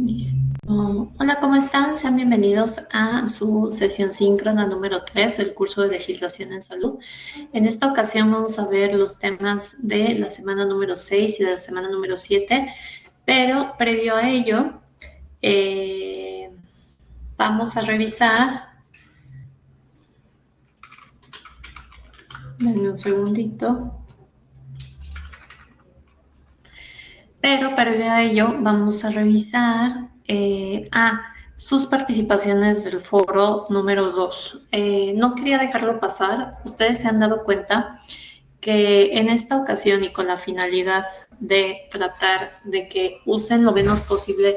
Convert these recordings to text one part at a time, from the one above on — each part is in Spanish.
Listo. Hola, ¿cómo están? Sean bienvenidos a su sesión síncrona número 3 del curso de Legislación en Salud. En esta ocasión vamos a ver los temas de la semana número 6 y de la semana número 7, pero previo a ello vamos a revisar. Denme un segundito. Pero previo a ello vamos a revisar sus participaciones del foro número 2. No quería dejarlo pasar. Ustedes se han dado cuenta que en esta ocasión y con la finalidad de tratar de que usen lo menos posible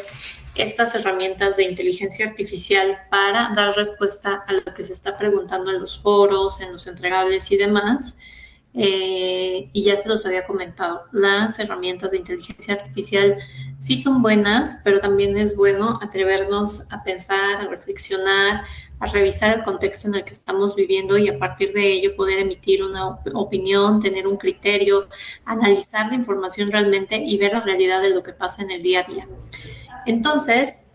estas herramientas de inteligencia artificial para dar respuesta a lo que se está preguntando en los foros, en los entregables y demás, y ya se los había comentado, las herramientas de inteligencia artificial sí son buenas, pero también es bueno atrevernos a pensar, a reflexionar, a revisar el contexto en el que estamos viviendo y a partir de ello poder emitir una opinión, tener un criterio, analizar la información realmente y ver la realidad de lo que pasa en el día a día. Entonces,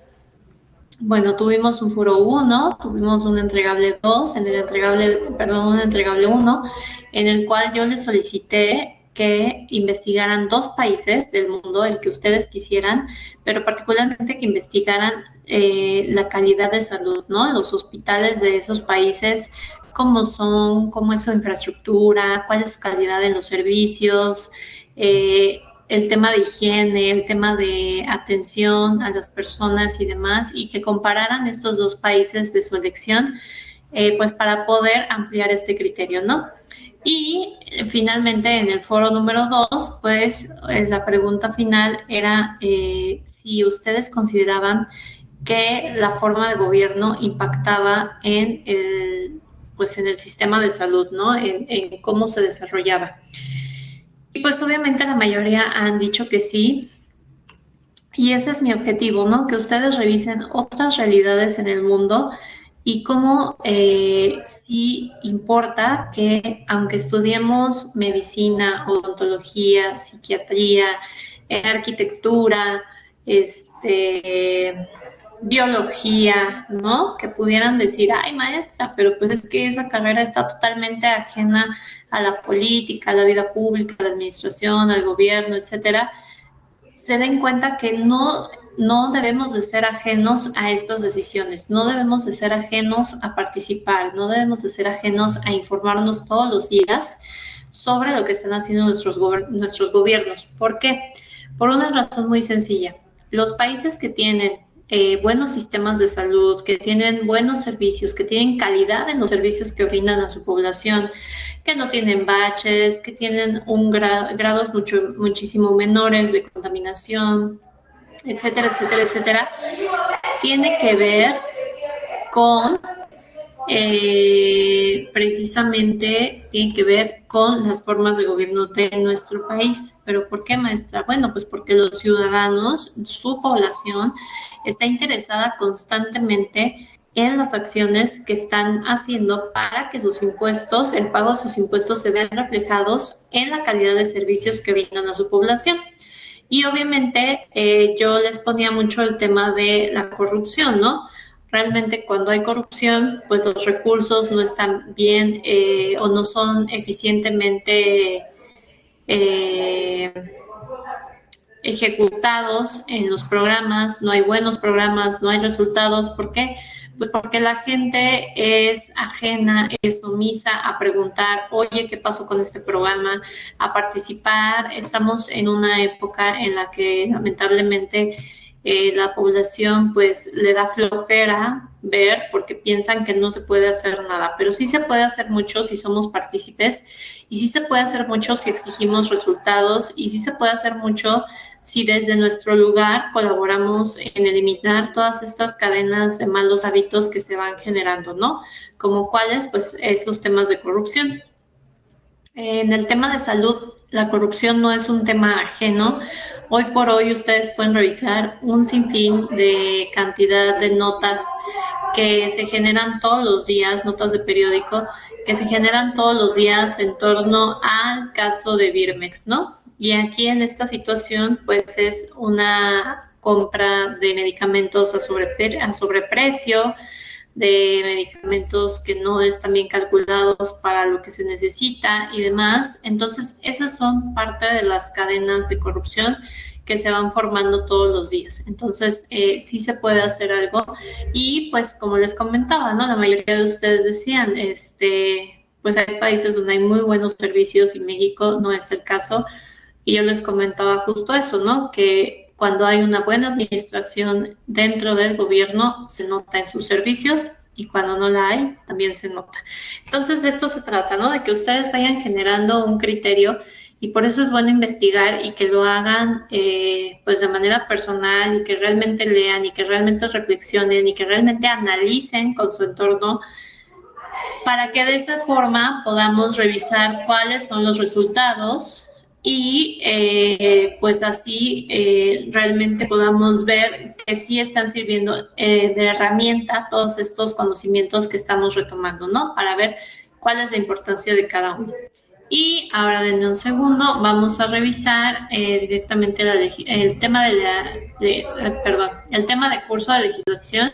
bueno, tuvimos un foro 1, tuvimos un entregable 2, un entregable 1, en el cual yo les solicité que investigaran 2 países del mundo, el que ustedes quisieran, pero particularmente que investigaran la calidad de salud, ¿no? Los hospitales de esos países, cómo son, cómo es su infraestructura, cuál es su calidad en los servicios, el tema de higiene, el tema de atención a las personas y demás, y que compararan estos 2 países de su elección, pues para poder ampliar este criterio, ¿no? Y finalmente en el foro número 2, pues la pregunta final era si ustedes consideraban que la forma de gobierno impactaba en el sistema de salud, ¿no? En cómo se desarrollaba. Y pues obviamente la mayoría han dicho que sí, y ese es mi objetivo, ¿no? Que ustedes revisen otras realidades en el mundo y cómo sí importa que aunque estudiemos medicina, odontología, psiquiatría, arquitectura, biología, ¿no? Que pudieran decir, ay maestra, pero pues es que esa carrera está totalmente ajena a la política, a la vida pública, a la administración, al gobierno, etcétera, se den cuenta que no debemos de ser ajenos a estas decisiones, no debemos de ser ajenos a participar, no debemos de ser ajenos a informarnos todos los días sobre lo que están haciendo nuestros gobiernos. ¿Por qué? Por una razón muy sencilla. Los países que tienen buenos sistemas de salud, que tienen buenos servicios, que tienen calidad en los servicios que brindan a su población, que no tienen baches, que tienen grados muchísimo menores de contaminación, etcétera, etcétera, etcétera, tiene que ver con precisamente tiene que ver con las formas de gobierno de nuestro país. ¿Pero por qué, maestra? Bueno, pues porque los ciudadanos, su población, está interesada constantemente en las acciones que están haciendo para que sus impuestos, el pago de sus impuestos se vean reflejados en la calidad de servicios que brindan a su población. Y obviamente yo les ponía mucho el tema de la corrupción, ¿no? Realmente cuando hay corrupción, pues los recursos no están bien o no son eficientemente ejecutados en los programas, no hay buenos programas, no hay resultados. ¿Por qué? Pues porque la gente es ajena, es sumisa a preguntar, oye, ¿qué pasó con este programa? A participar. Estamos en una época en la que lamentablemente la población pues le da flojera ver porque piensan que no se puede hacer nada, pero sí se puede hacer mucho si somos partícipes y sí se puede hacer mucho si exigimos resultados y sí se puede hacer mucho si desde nuestro lugar colaboramos en eliminar todas estas cadenas de malos hábitos que se van generando, ¿no? Como cuáles, pues estos temas de corrupción. En el tema de salud, la corrupción no es un tema ajeno. Hoy por hoy ustedes pueden revisar un sinfín de cantidad de notas que se generan todos los días, notas de periódico, que se generan todos los días en torno al caso de Birmex, ¿no? Y aquí en esta situación, pues es una compra de medicamentos a sobreprecio, de medicamentos que no están bien calculados para lo que se necesita y demás. Entonces, esas son parte de las cadenas de corrupción que se van formando todos los días. Entonces, sí se puede hacer algo. Y pues, como les comentaba, ¿no? La mayoría de ustedes decían, pues hay países donde hay muy buenos servicios y México no es el caso. Y yo les comentaba justo eso, ¿no? Que cuando hay una buena administración dentro del gobierno, se nota en sus servicios, y cuando no la hay, también se nota. Entonces, de esto se trata, ¿no? De que ustedes vayan generando un criterio, y por eso es bueno investigar y que lo hagan pues de manera personal, y que realmente lean y que realmente reflexionen y que realmente analicen con su entorno, para que de esa forma podamos revisar cuáles son los resultados y pues así realmente podamos ver que sí están sirviendo de herramienta todos estos conocimientos que estamos retomando, ¿no? Para ver cuál es la importancia de cada uno. Y ahora, denme un segundo, vamos a revisar directamente el tema el tema de curso de legislación.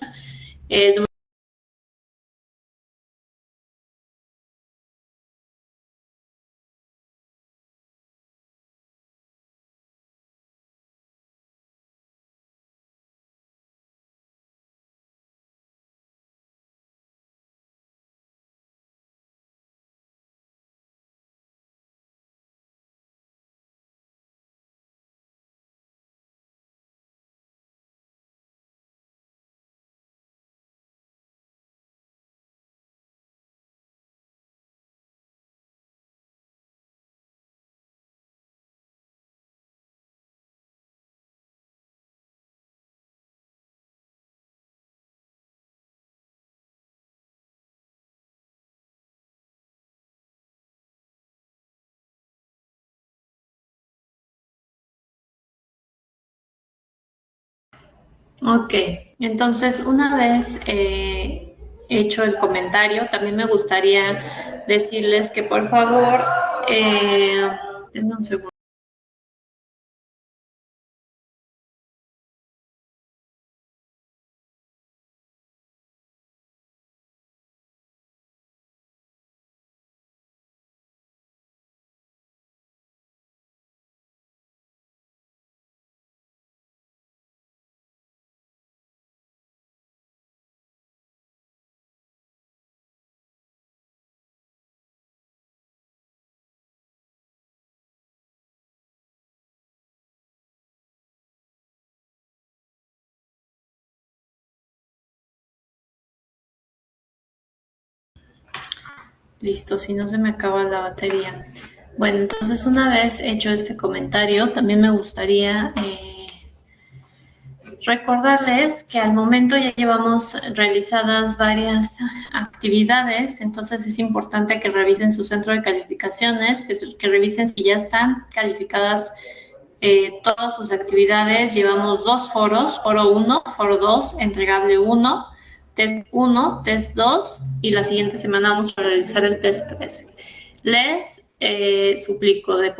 Ok, entonces una vez hecho el comentario, también me gustaría decirles que por favor, denme un segundo. Listo, si no se me acaba la batería. Bueno, entonces una vez hecho este comentario, también me gustaría recordarles que al momento ya llevamos realizadas varias actividades, entonces es importante que revisen su centro de calificaciones, que revisen si ya están calificadas todas sus actividades. Llevamos 2 foros, foro 1, foro 2, entregable 1, test 1, test 2, y la siguiente semana vamos a realizar el test 3. Les suplico de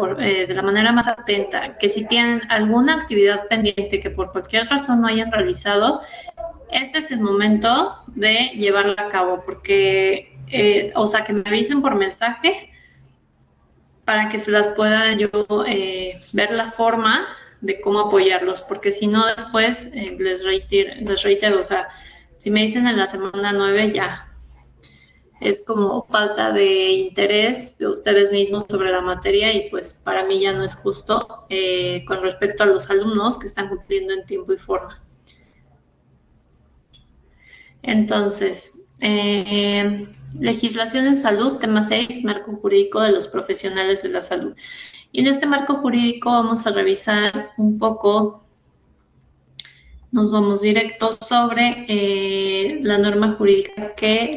la manera más atenta que si tienen alguna actividad pendiente que por cualquier razón no hayan realizado, este es el momento de llevarla a cabo, porque, o sea, que me avisen por mensaje para que se las pueda yo ver la forma de cómo apoyarlos, porque si no después les reitero, o sea, si me dicen en la semana 9 ya es como falta de interés de ustedes mismos sobre la materia, y pues para mí ya no es justo con respecto a los alumnos que están cumpliendo en tiempo y forma. Entonces, legislación en salud, tema 6, marco jurídico de los profesionales de la salud. Y en este marco jurídico vamos a revisar un poco, nos vamos directo sobre la norma jurídica que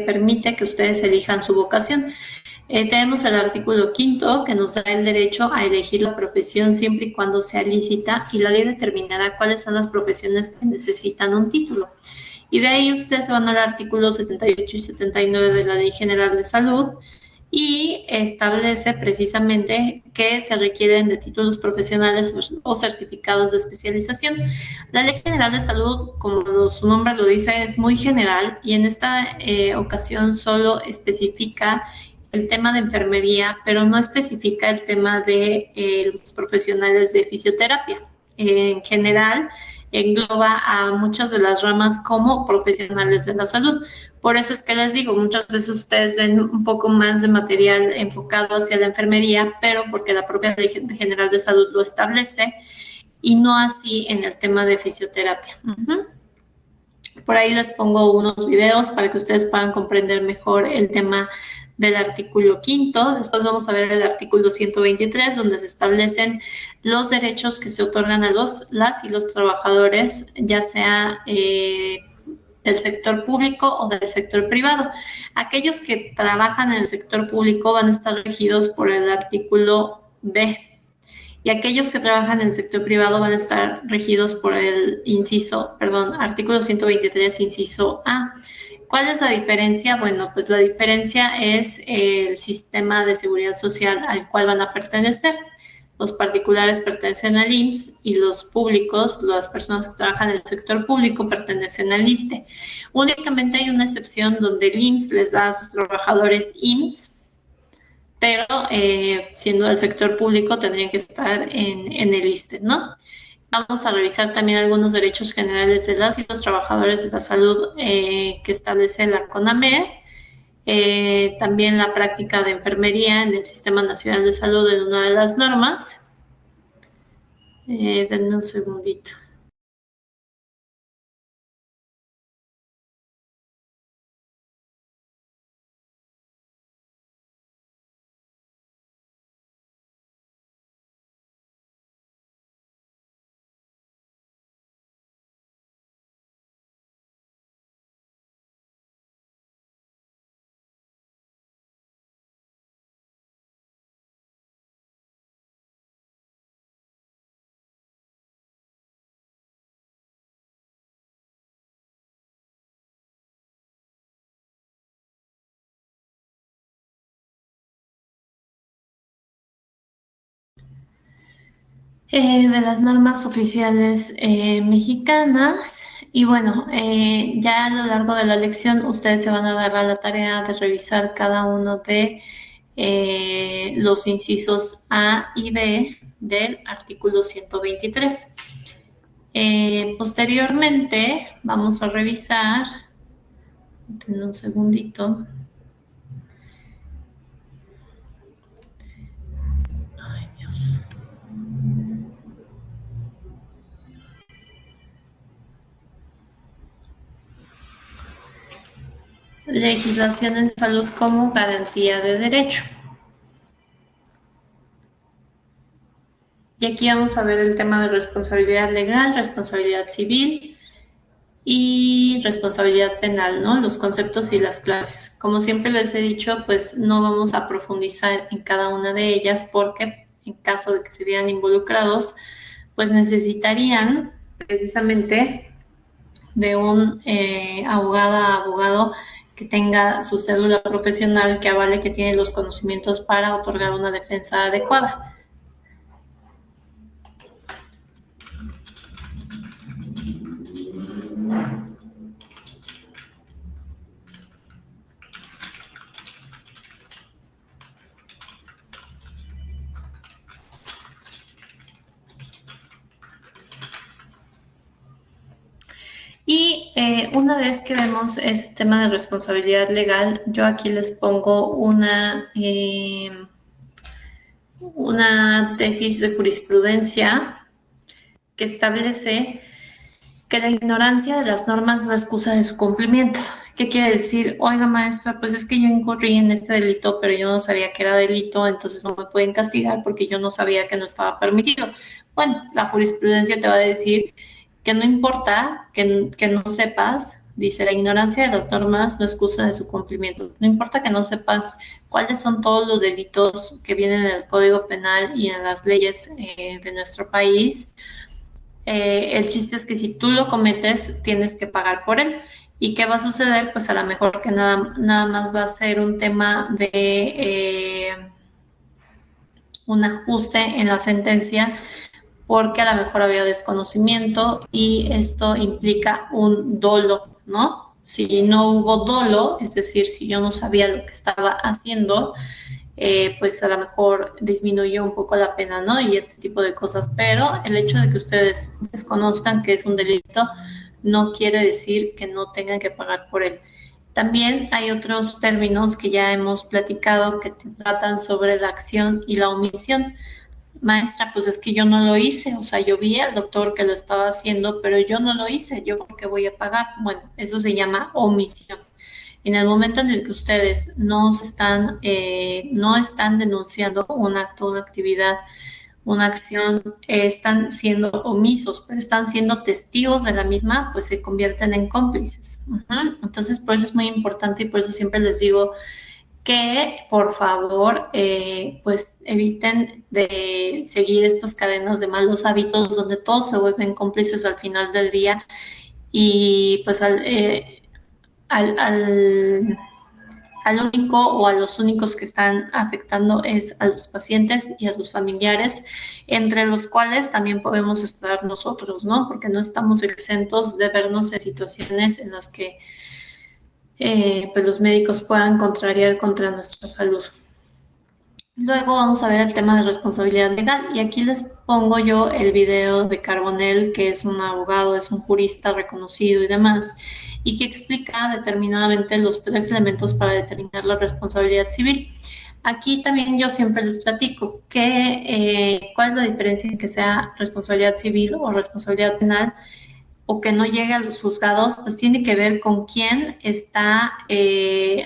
permite que ustedes elijan su vocación. Tenemos el artículo 5 que nos da el derecho a elegir la profesión siempre y cuando sea lícita, y la ley determinará cuáles son las profesiones que necesitan un título. Y de ahí ustedes se van al artículo 78 y 79 de la Ley General de Salud, y establece precisamente que se requieren de títulos profesionales o certificados de especialización. La Ley General de Salud, como su nombre lo dice, es muy general y en esta ocasión solo especifica el tema de enfermería, pero no especifica el tema de los profesionales de fisioterapia. En general, engloba a muchas de las ramas como profesionales de la salud. Por eso es que les digo, muchas veces ustedes ven un poco más de material enfocado hacia la enfermería, pero porque la propia Ley General de Salud lo establece y no así en el tema de fisioterapia. Por ahí les pongo unos videos para que ustedes puedan comprender mejor el tema del artículo 5. Después vamos a ver el artículo 123, donde se establecen los derechos que se otorgan a las y los trabajadores, ya sea del sector público o del sector privado. Aquellos que trabajan en el sector público van a estar regidos por el artículo B, y aquellos que trabajan en el sector privado van a estar regidos por el artículo 123, inciso A. ¿Cuál es la diferencia? Bueno, pues la diferencia es el sistema de seguridad social al cual van a pertenecer. Los particulares pertenecen al IMSS y los públicos, las personas que trabajan en el sector público, pertenecen al ISSSTE. Únicamente hay una excepción donde el IMSS les da a sus trabajadores IMSS, pero siendo del sector público tendrían que estar en el ISSSTE, ¿no? Vamos a revisar también algunos derechos generales de las y los trabajadores de la salud que establece la CONAMED. También la práctica de enfermería en el Sistema Nacional de Salud en una de las normas. Denme un segundito. De las normas oficiales mexicanas. Y bueno, ya a lo largo de la lección ustedes se van a dar a la tarea de revisar cada uno de los incisos A y B del artículo 123. Posteriormente vamos a revisar, denme un segundito. Ay, Dios. Legislación en salud como garantía de derecho. Y aquí vamos a ver el tema de responsabilidad legal, responsabilidad civil y responsabilidad penal, ¿no? Los conceptos y las clases. Como siempre les he dicho, pues no vamos a profundizar en cada una de ellas porque en caso de que se vieran involucrados, pues necesitarían precisamente de un abogado que tenga su cédula profesional que avale que tiene los conocimientos para otorgar una defensa adecuada. Y una vez que vemos este tema de responsabilidad legal, yo aquí les pongo una tesis de jurisprudencia que establece que la ignorancia de las normas no excusa de su cumplimiento. ¿Qué quiere decir? Oiga, maestra, pues es que yo incurrí en este delito, pero yo no sabía que era delito, entonces no me pueden castigar porque yo no sabía que no estaba permitido. Bueno, la jurisprudencia te va a decir que no importa que no sepas, dice, la ignorancia de las normas no excusa de su cumplimiento. No importa que no sepas cuáles son todos los delitos que vienen en el Código Penal y en las leyes de nuestro país. El chiste es que si tú lo cometes, tienes que pagar por él. ¿Y qué va a suceder? Pues a lo mejor que nada más va a ser un tema de un ajuste en la sentencia porque a lo mejor había desconocimiento y esto implica un dolo, ¿no? Si no hubo dolo, es decir, si yo no sabía lo que estaba haciendo, pues a lo mejor disminuyó un poco la pena, ¿no? Y este tipo de cosas. Pero el hecho de que ustedes desconozcan que es un delito no quiere decir que no tengan que pagar por él. También hay otros términos que ya hemos platicado que tratan sobre la acción y la omisión. Maestra, pues es que yo no lo hice, o sea, yo vi al doctor que lo estaba haciendo, pero yo no lo hice, yo porque voy a pagar. Bueno, eso se llama omisión. En el momento en el que ustedes no están denunciando un acto, una actividad, una acción, están siendo omisos, pero están siendo testigos de la misma, pues se convierten en cómplices. Entonces, por eso es muy importante y por eso siempre les digo que por favor pues eviten de seguir estas cadenas de malos hábitos donde todos se vuelven cómplices al final del día y pues al, al, al único o a los únicos que están afectando es a los pacientes y a sus familiares, entre los cuales también podemos estar nosotros, ¿no? Porque no estamos exentos de vernos en situaciones en las que pues los médicos puedan contrariar contra nuestra salud. Luego vamos a ver el tema de responsabilidad legal y aquí les pongo yo el video de Carbonell, que es un abogado, es un jurista reconocido y demás, y que explica determinadamente los tres elementos para determinar la responsabilidad civil. Aquí también yo siempre les platico cuál es la diferencia en que sea responsabilidad civil o responsabilidad penal o que no llegue a los juzgados, pues tiene que ver con quién está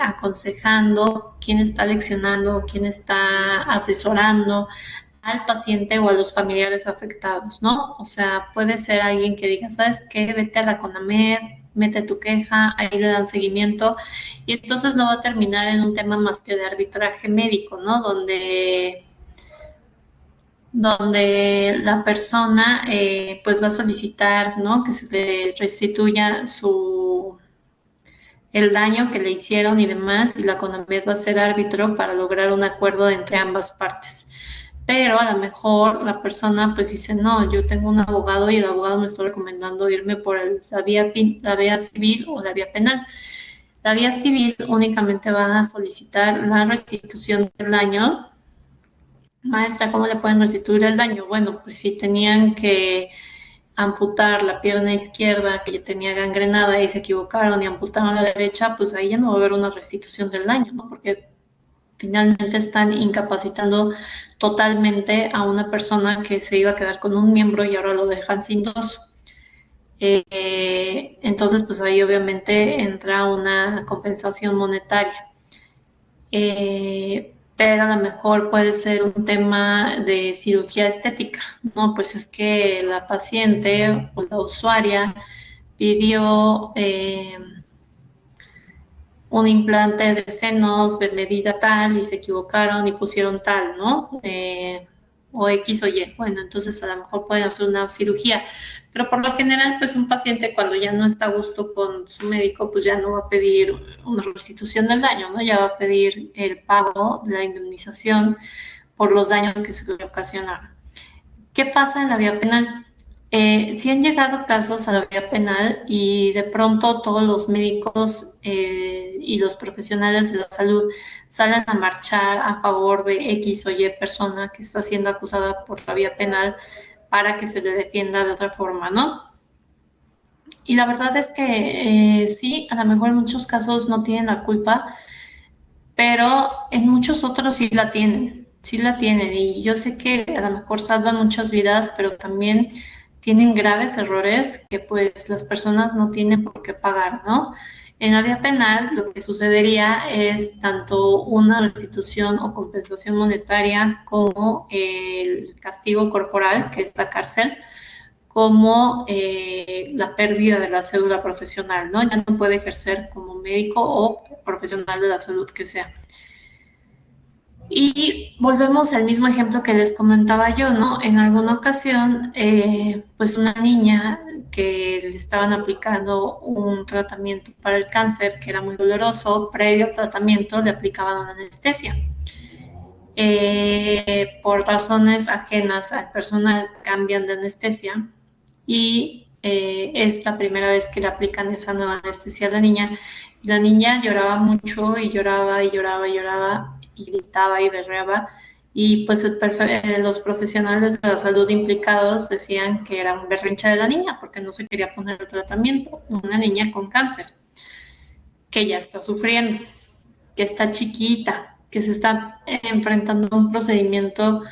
aconsejando, quién está leccionando, quién está asesorando al paciente o a los familiares afectados, ¿no? O sea, puede ser alguien que diga, ¿sabes qué? Vete a la CONAMED, mete tu queja, ahí le dan seguimiento, y entonces no va a terminar en un tema más que de arbitraje médico, ¿no? Donde la persona pues va a solicitar, ¿no? Que se le restituya el daño que le hicieron y demás, y la CONAMED va a ser árbitro para lograr un acuerdo entre ambas partes. Pero a lo mejor la persona pues dice, no, yo tengo un abogado y el abogado me está recomendando irme por la vía civil o la vía penal. La vía civil únicamente va a solicitar la restitución del daño. Maestra, ¿cómo le pueden restituir el daño? Bueno, pues si tenían que amputar la pierna izquierda que ya tenía gangrenada y se equivocaron y amputaron la derecha, pues ahí ya no va a haber una restitución del daño, ¿no? Porque finalmente están incapacitando totalmente a una persona que se iba a quedar con un miembro y ahora lo dejan sin dos. Entonces, pues ahí obviamente entra una compensación monetaria. Pero a lo mejor puede ser un tema de cirugía estética, ¿no? Pues es que la paciente o la usuaria pidió un implante de senos de medida tal y se equivocaron y pusieron tal, ¿no? O X o Y. Bueno, entonces a lo mejor pueden hacer una cirugía. Pero por lo general, pues un paciente cuando ya no está a gusto con su médico, pues ya no va a pedir una restitución del daño, ¿no? Ya va a pedir el pago de la indemnización por los daños que se le ocasionaron. ¿Qué pasa en la vía penal? Sí han llegado casos a la vía penal y de pronto todos los médicos y los profesionales de la salud salen a marchar a favor de X o Y persona que está siendo acusada por la vía penal para que se le defienda de otra forma, ¿no? Y la verdad es que sí, a lo mejor en muchos casos no tienen la culpa, pero en muchos otros sí la tienen. Y yo sé que a lo mejor salvan muchas vidas, pero también tienen graves errores que pues las personas no tienen por qué pagar, ¿no? En la vía penal lo que sucedería es tanto una restitución o compensación monetaria como el castigo corporal, que es la cárcel, como la pérdida de la cédula profesional, ¿no? Ya no puede ejercer como médico o profesional de la salud que sea. Y volvemos al mismo ejemplo que les comentaba yo, ¿no? En alguna ocasión, pues una niña que le estaban aplicando un tratamiento para el cáncer que era muy doloroso, previo al tratamiento le aplicaban una anestesia. Por razones ajenas al personal cambian de anestesia y es la primera vez que le aplican esa nueva anestesia a la niña. La niña lloraba mucho y lloraba y lloraba y lloraba y gritaba y berreaba y pues los profesionales de la salud implicados decían que era un berrinche de la niña porque no se quería poner el tratamiento. Una niña con cáncer que ya está sufriendo, que está chiquita, que se está enfrentando a un procedimiento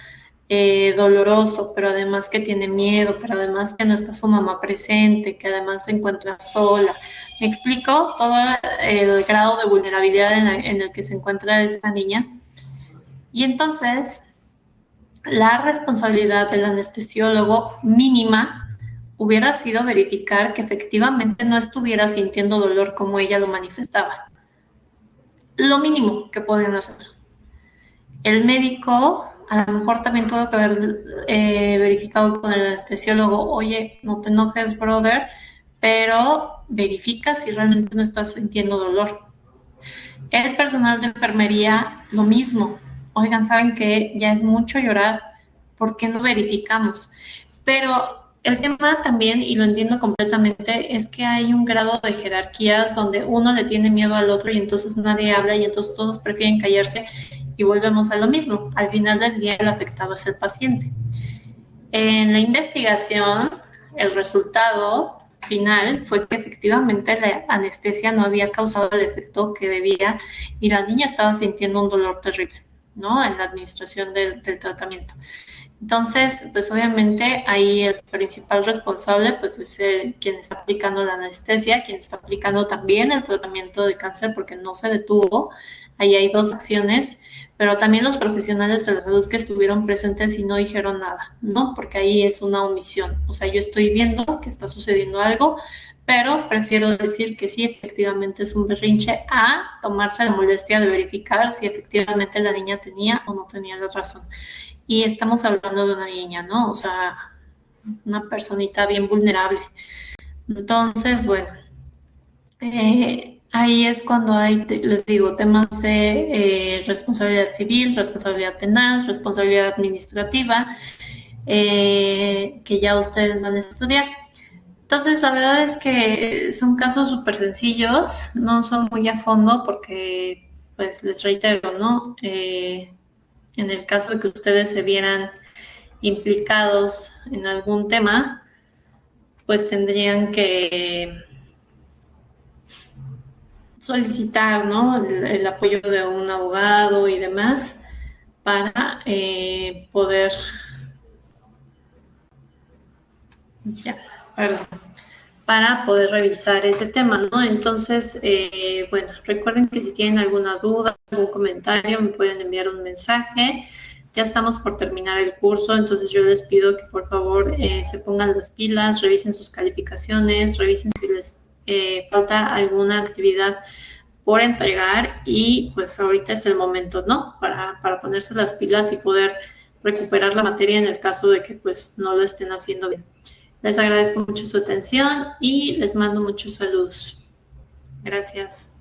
doloroso, pero además que tiene miedo, pero además que no está su mamá presente, que además se encuentra sola. ¿Me explico? Todo el grado de vulnerabilidad en el que se encuentra esta niña. Y entonces, la responsabilidad del anestesiólogo mínima hubiera sido verificar que efectivamente no estuviera sintiendo dolor como ella lo manifestaba. Lo mínimo que pueden hacer. El médico a lo mejor también tuvo que haber verificado con el anestesiólogo, oye, no te enojes, brother, pero verifica si realmente no estás sintiendo dolor. El personal de enfermería, lo mismo. Oigan, saben que ya es mucho llorar, ¿por qué no verificamos? Pero el tema también, y lo entiendo completamente, es que hay un grado de jerarquías donde uno le tiene miedo al otro y entonces nadie habla y entonces todos prefieren callarse y volvemos a lo mismo. Al final del día el afectado es el paciente. En la investigación, el resultado final fue que efectivamente la anestesia no había causado el efecto que debía y la niña estaba sintiendo un dolor terrible, ¿no? En la administración del tratamiento. Entonces, pues obviamente ahí el principal responsable pues es quien está aplicando la anestesia, quien está aplicando también el tratamiento de cáncer porque no se detuvo. Ahí hay dos acciones, pero también los profesionales de la salud que estuvieron presentes y no dijeron nada, ¿no? Porque ahí es una omisión. O sea, yo estoy viendo que está sucediendo algo, pero prefiero decir que sí, efectivamente es un berrinche a tomarse la molestia de verificar si efectivamente la niña tenía o no tenía la razón. Y estamos hablando de una niña, ¿no? O sea, una personita bien vulnerable. Entonces, bueno, ahí es cuando hay, les digo, temas de responsabilidad civil, responsabilidad penal, responsabilidad administrativa, que ya ustedes van a estudiar. Entonces, la verdad es que son casos súper sencillos, no son muy a fondo porque, pues, les reitero, ¿no? En el caso de que ustedes se vieran implicados en algún tema, pues tendrían que solicitar, ¿no? El apoyo de un abogado y demás para poder, ya, perdón, para poder revisar ese tema, ¿no? Entonces, bueno, recuerden que si tienen alguna duda, algún comentario, me pueden enviar un mensaje. Ya estamos por terminar el curso, entonces yo les pido que por favor se pongan las pilas, revisen sus calificaciones, revisen si les falta alguna actividad por entregar y pues ahorita es el momento, ¿no? Para ponerse las pilas y poder recuperar la materia en el caso de que pues no lo estén haciendo bien. Les agradezco mucho su atención y les mando muchos saludos. Gracias.